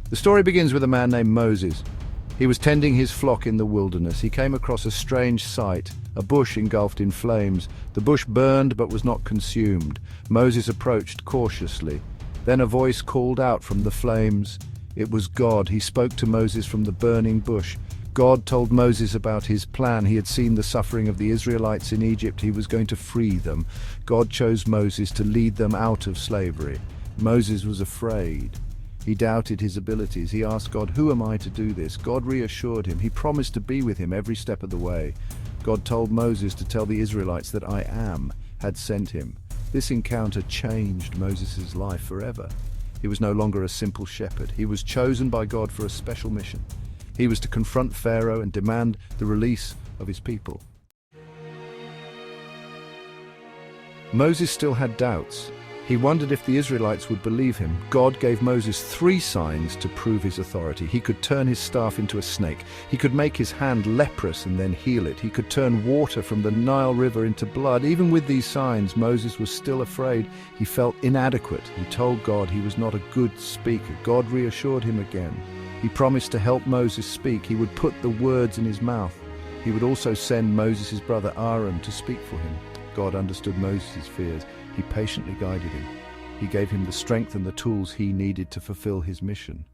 The story begins with a man named Moses. He was tending his flock in the wilderness. He came across a strange sight, a bush engulfed in flames. The bush burned but was not consumed. Moses approached cautiously. Then a voice called out from the flames. It was God. He spoke to Moses from the burning bush. God told Moses about his plan. He had seen the suffering of the Israelites in Egypt. He was going to free them. God chose Moses to lead them out of slavery. Moses was afraid. He doubted his abilities. He asked God, "Who am I to do this?" God reassured him. He promised to be with him every step of the way. God told Moses to tell the Israelites that I Am had sent him. This encounter changed Moses' life forever. He was no longer a simple shepherd. He was chosen by God for a special mission. He was to confront Pharaoh and demand the release of his people. Moses still had doubts. He wondered if the Israelites would believe him. God gave Moses 3 signs to prove his authority. He could turn his staff into a snake. He could make his hand leprous and then heal it. He could turn water from the Nile River into blood. Even with these signs, Moses was still afraid. He felt inadequate. He told God he was not a good speaker. God reassured him again. He promised to help Moses speak. He would put the words in his mouth. He would also send Moses' brother Aaron to speak for him. God understood Moses' fears. He patiently guided him. He gave him the strength and the tools he needed to fulfill his mission.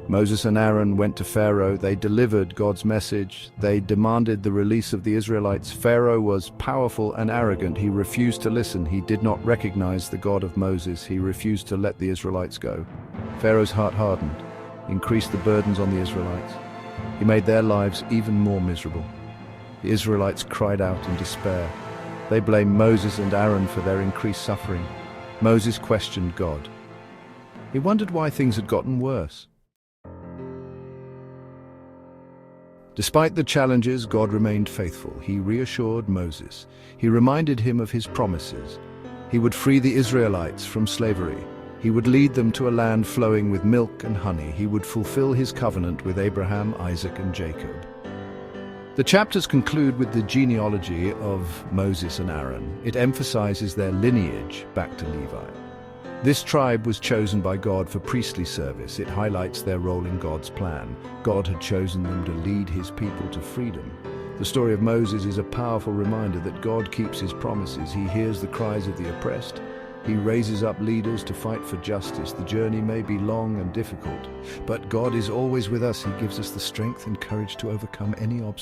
Moses and Aaron went to Pharaoh. They delivered God's message. They demanded the release of the Israelites. Pharaoh was powerful and arrogant. He refused to listen. He did not recognize the God of Moses. He refused to let the Israelites go. Pharaoh's heart hardened, increased the burdens on the Israelites. He made their lives even more miserable. The Israelites cried out in despair. They blamed Moses and Aaron for their increased suffering. Moses questioned God. He wondered why things had gotten worse. Despite the challenges, God remained faithful. He reassured Moses. He reminded him of his promises. He would free the Israelites from slavery. He would lead them to a land flowing with milk and honey. He would fulfill his covenant with Abraham, Isaac, and Jacob. The chapters conclude with the genealogy of Moses and Aaron. It emphasizes their lineage back to Levi. This tribe was chosen by God for priestly service. It highlights their role in God's plan. God had chosen them to lead his people to freedom. The story of Moses is a powerful reminder that God keeps his promises. He hears the cries of the oppressed. He raises up leaders to fight for justice. The journey may be long and difficult, but God is always with us. He gives us the strength and courage to overcome any obstacle.